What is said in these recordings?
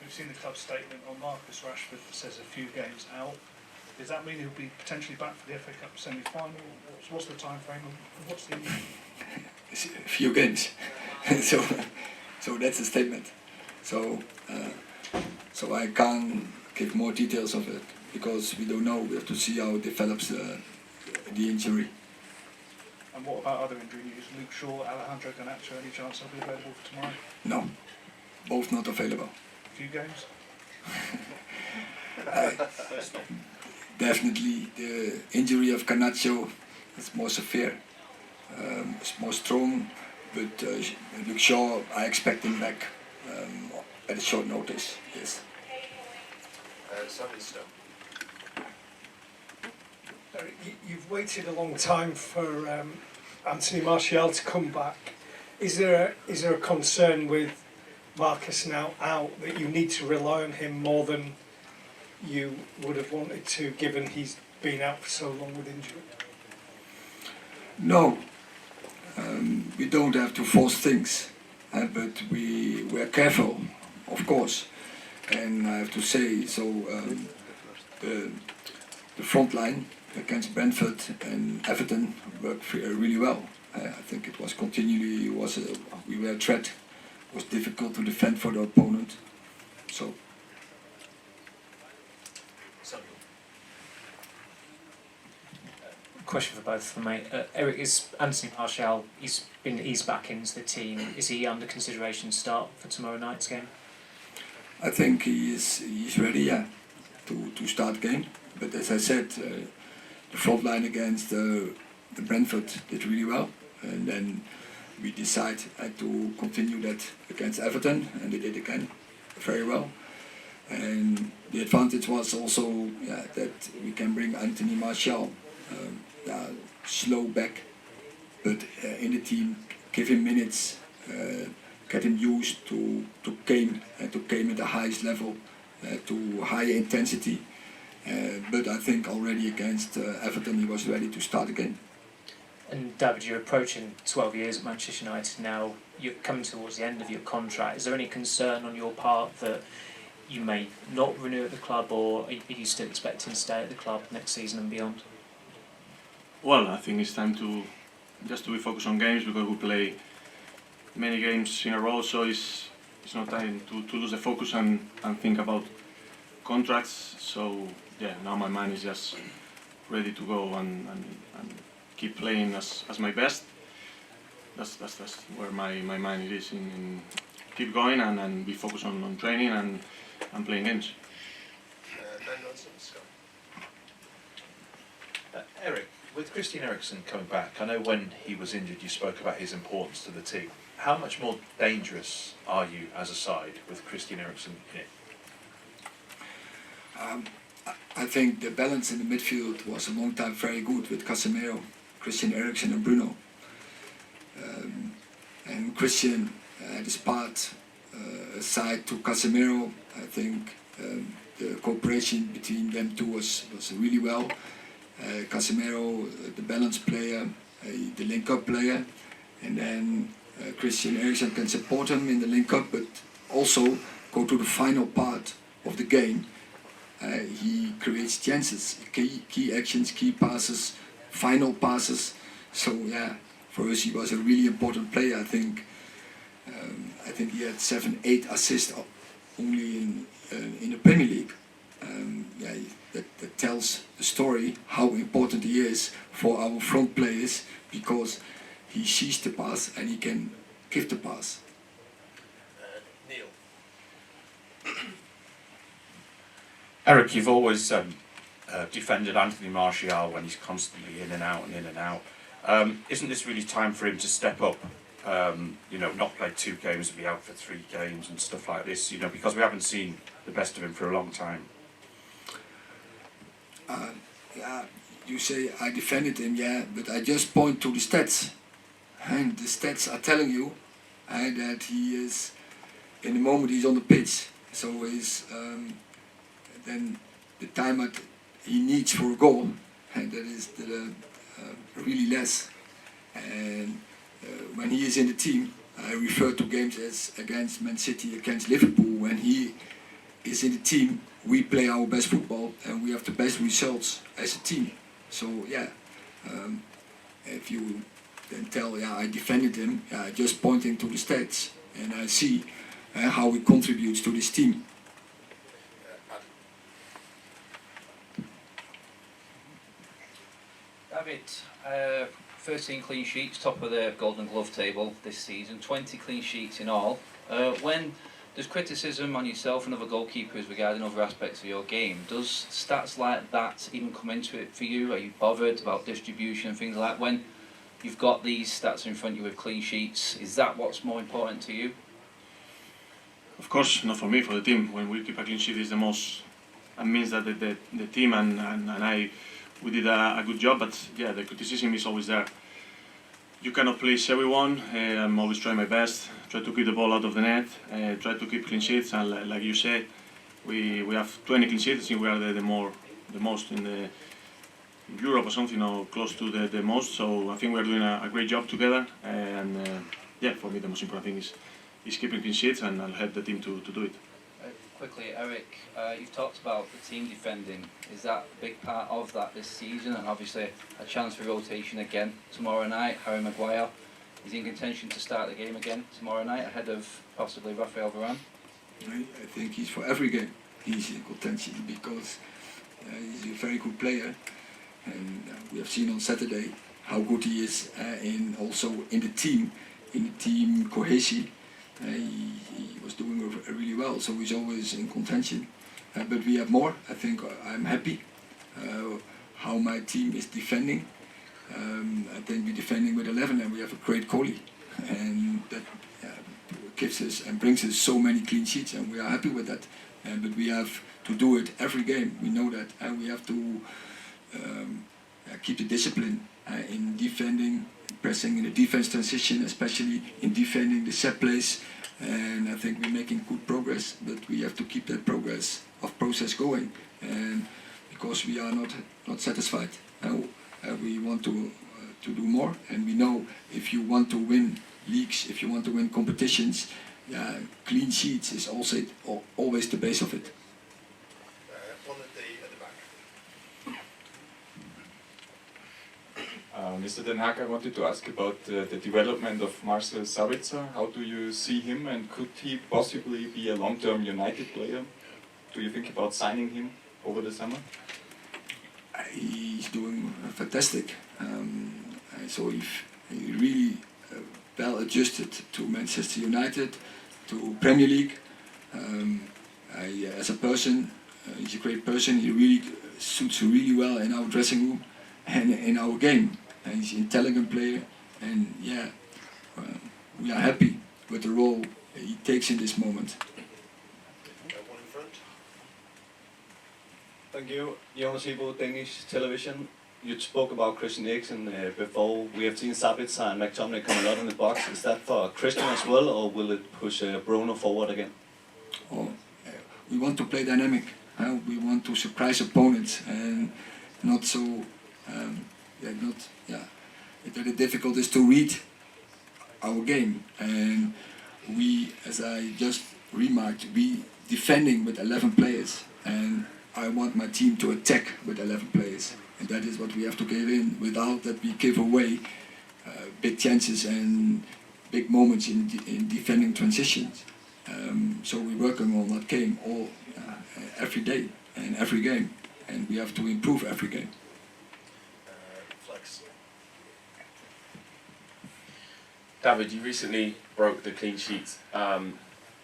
we've seen the club statement on Marcus Rashford that says a few games out. Does that mean he'll be potentially back for the FA Cup semi-final? What's the time frame? What's the... A few games. so that's a statement. So I can't give more details of it because we don't know. We have to see how it develops the injury. And what about other injury news? Luke Shaw, Alejandro Garnacho, any chance they'll be available for tomorrow? No, both not available. A few games? Definitely the injury of Garnacho is more severe. It's more strong, but Luke Shaw, I expect him back at a short notice, yes. Sabitzer. You've waited a long time for Antony Martial to come back. Is there a concern with Marcus now out that you need to rely on him more than you would have wanted to, given he's been out for so long with injury? No, we don't have to force things, but we're careful, of course. And I have to say, the front line against Brentford and Everton worked really well. I think it was continually we were a threat. It was difficult to defend for the opponent. So. Question for both of them, mate. Erik, is Antony Martial, he's back into the team. Is he under consideration to start for tomorrow night's game? I think he's ready, yeah, to start the game. But as I said, the front line against the Brentford did really well, and then we decided to continue that against Everton, and they did again very well. And the advantage was also that we can bring Antony Martial slow back, but in the team, give him minutes, get him used to game at the highest level, to higher intensity. But I think already against Everton he was ready to start again. And David, you're approaching 12 years at Manchester United now. You're coming towards the end of your contract. Is there any concern on your part that you may not renew at the club, or are you still expecting to stay at the club next season and beyond? Well, I think it's time to be focused on games, because we play many games in a row, so it's not time to lose the focus and think about contracts. So yeah, now my mind is just ready to go and keep playing as my best. That's where my mind is, in keep going and be focused on training and playing games. Erik, with Christian Eriksen coming back, I know when he was injured you spoke about his importance to the team. How much more dangerous are you as a side with Christian Eriksen in it? I think the balance in the midfield was a long time very good with Casemiro, Christian Eriksen and Bruno. And Christian had his part aside to Casemiro. I think the cooperation between them two was really well. Casemiro, the balance player, the link-up player, and then Christian Eriksen can support him in the link-up, but also go to the final part of the game. He creates chances, key actions, key passes, final passes. So yeah, for us he was a really important player. I think he had 7-8 assists only in the Premier League. That tells the story how important he is for our front players, because he sees the pass and he can give the pass. Neil. Erik, you've always defended Antony Martial when he's constantly in and out and in and out. Isn't this really time for him to step up? Not play 2 games and be out for 3 games and stuff like this, because we haven't seen the best of him for a long time. You say I defended him, but I just point to the stats. And the stats are telling you that he is, in the moment he's on the pitch, so he's, then the time that he needs for a goal, and that is really less. And when he is in the team, I refer to games as against Man City, against Liverpool, when he is in the team. We play our best football and we have the best results as a team. So yeah, if you then tell, yeah, I defended him, yeah, just pointing to the stats, and I see how he contributes to this team. David, 13 clean sheets, top of the Golden Glove table this season, 20 clean sheets in all. When there's criticism on yourself and other goalkeepers regarding other aspects of your game, does stats like that even come into it for you? Are you bothered about distribution and things like that? When you've got these stats in front of you with clean sheets, is that what's more important to you? Of course, not for me, for the team. When we keep a clean sheet, is the most. It means that the team and I, we did a good job. But yeah, the criticism is always there. You cannot please everyone. I'm always trying my best. Try to keep the ball out of the net. Try to keep clean sheets. And like you said, we have 20 clean sheets. I think we are the most in Europe or something, or close to the most. So I think we are doing a great job together. Yeah, for me the most important thing is keeping clean sheets, and I'll help the team to do it. Quickly, Erik, you've talked about the team defending. Is that a big part of that this season? And obviously a chance for rotation again tomorrow night. Harry Maguire is in contention to start the game again tomorrow night ahead of possibly Rafael Varane. I think he's for every game. He's in contention because he's a very good player, and we have seen on Saturday how good he is also in the team cohesion. He was doing really well, so he's always in contention. But we have more. I think I'm happy how my team is defending. I think we're defending with 11, and we have a great goalie, and that gives us and brings us so many clean sheets, and we are happy with that. But we have to do it every game. We know that, and we have to keep the discipline in defending, pressing in the defense transition, especially in defending the set plays. And I think we're making good progress, but we have to keep that process going. And because we are not satisfied, we want to do more. And we know if you want to win leagues, if you want to win competitions, clean sheets is also always the base of it. One at the back. Mr. Den Haag, I wanted to ask about the development of Marcel Sabitzer. How do you see him, and could he possibly be a long-term United player? Do you think about signing him over the summer? He's doing fantastic. So he's really well adjusted to Manchester United, to Premier League. As a person, he's a great person. He really suits really well in our dressing room and in our game. And he's an intelligent player, and we are happy with the role he takes in this moment. One in front. Thank you. Jonas Hebo, Danish television. You spoke about Christian Eriksen before. We have seen Sabitzer and McTominay come a lot in the box. Is that for Christian as well, or will it push Bruno forward again? We want to play dynamic. We want to surprise opponents, and not so. Very difficult is to read our game, and we, as I just remarked, we defending with 11 players, and I want my team to attack with 11 players, and that is what we have to give in, without that we give away big chances and big moments in defending transitions. So we're working on that game every day and every game, and we have to improve every game. David, you recently broke the clean sheet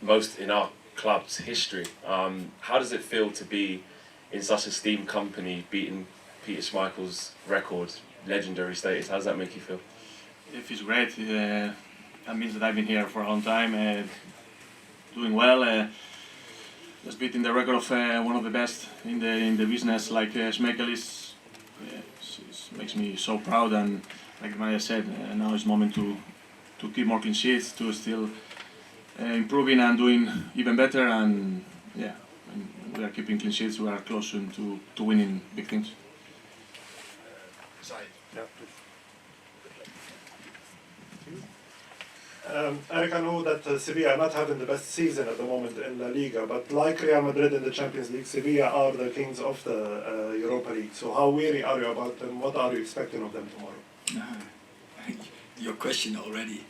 most in our club's history. How does it feel to be in such a esteemed company, beating Peter Schmeichel's record, legendary status? How does that make you feel? It feels great. That means that I've been here for a long time, doing well. Just beating the record of one of the best in the business, like Schmeichel is, makes me so proud. And like Maya said, now is the moment to keep more clean sheets, to still improving and doing even better. And yeah, when we are keeping clean sheets, we are close to winning big things. Erik, I know that Sevilla are not having the best season at the moment in La Liga, but like Real Madrid in the Champions League, Sevilla are the kings of the Europa League. So how weary are you about them? What are you expecting of them tomorrow? Your question already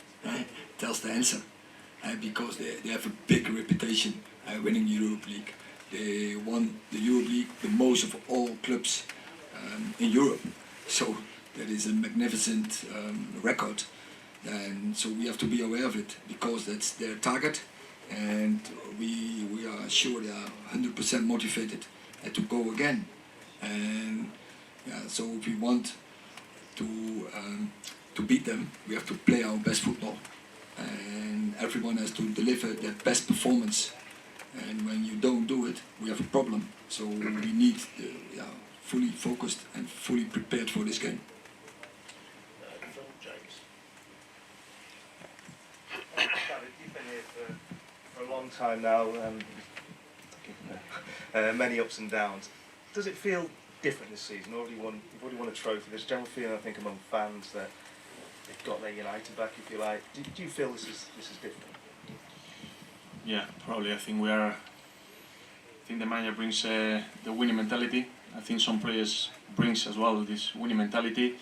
tells the answer, because they have a big reputation winning Europa League. They won the Europa League the most of all clubs in Europe, so that is a magnificent record. And so we have to be aware of it, because that's their target, and we are sure they are 100% motivated to go again. And yeah, so if we want to beat them, we have to play our best football, and everyone has to deliver their best performance. And when you don't do it, we have a problem. So we need fully focused and fully prepared for this game. You've been here for a long time now, many ups and downs. Does it feel different this season? You've already won a trophy. There's a general feeling, I think, among fans that they've got their United back, if you like. Do you feel this is different? Yeah, probably. I think the manager brings the winning mentality. I think some players brings as well this winning mentality.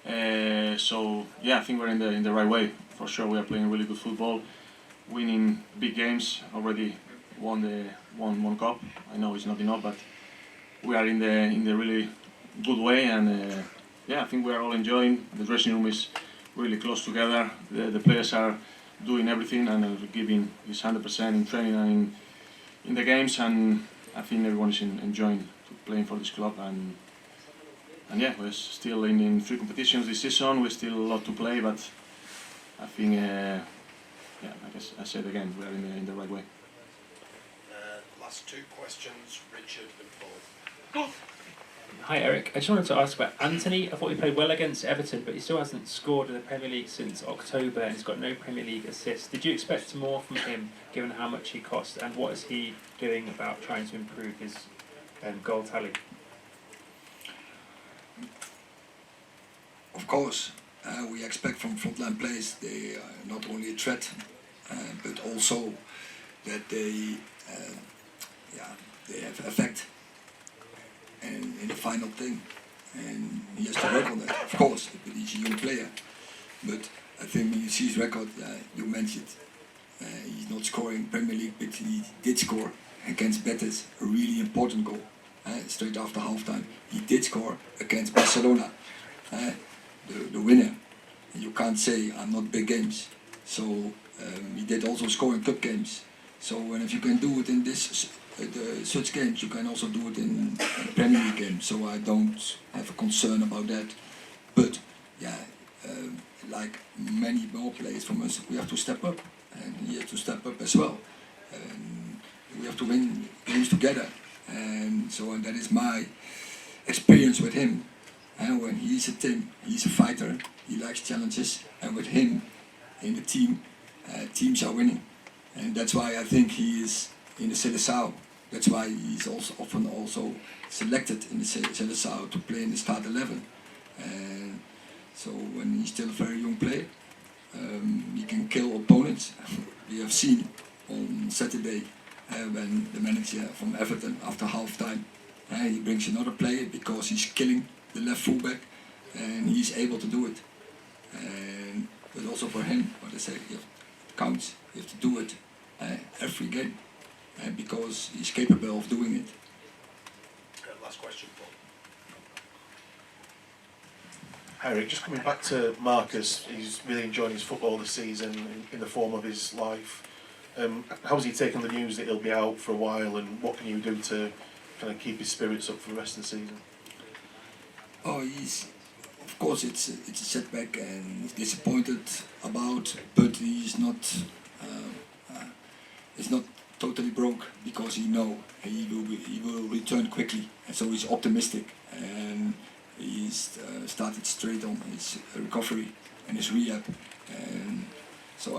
So yeah, I think we're in the right way. For sure, we are playing really good football, winning big games. Already won one cup. I know it's not enough, but we are in the really good way. And yeah, I think we are all enjoying. The dressing room is really close together. The players are doing everything and giving his 100% in training and in the games. And I think everyone is enjoying playing for this club. And yeah, we're still in 3 competitions this season. We still a lot to play, but I think, yeah, I guess I said again, we are in the right way. Last 2 questions, Richard and Paul. Hi Erik, I just wanted to ask about Antony. I thought he played well against Everton, but he still hasn't scored in the Premier League since October, and he's got no Premier League assists. Did you expect more from him, given how much he cost, and what is he doing about trying to improve his goal tally? Of course, we expect from frontline players they are not only a threat, but also that they have effect and in the final thing. And he has to work on that, of course, but he's a young player. But I think when you see his record, you mentioned he's not scoring Premier League, but he did score against Betis, a really important goal, straight after halftime. He did score against Barcelona, the winner. And you can't say I'm not big games. So he did also score in cup games. So and if you can do it in this such games, you can also do it in Premier League games. So I don't have a concern about that. But yeah, like many more players from us, we have to step up, and he has to step up as well. And we have to win games together. And so and that is my experience with him. And when he's a team, he's a fighter. He likes challenges, and with him in the team, teams are winning. And that's why I think he is in the Seleção. That's why he's also often selected in the Seleção to play in the start 11. And so when he's still a very young player, he can kill opponents. We have seen on Saturday when the manager from Everton, after half-time, he brings another player because he's killing the left fullback, and he's able to do it. And but also for him, what I say, it counts. You have to do it every game, because he's capable of doing it. Last question, Paul. Erik, just coming back to Marcus, he's really enjoying his football this season in the form of his life. How's he taken the news that he'll be out for a while, and what can you do to kind of keep his spirits up for the rest of the season? Oh, of course it's a setback, and he's disappointed about, but he's not totally broke, because he will return quickly, and so he's optimistic, and he's started straight on his recovery and his rehab, and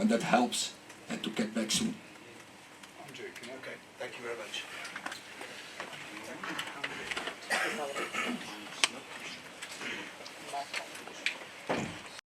that helps to get back soon.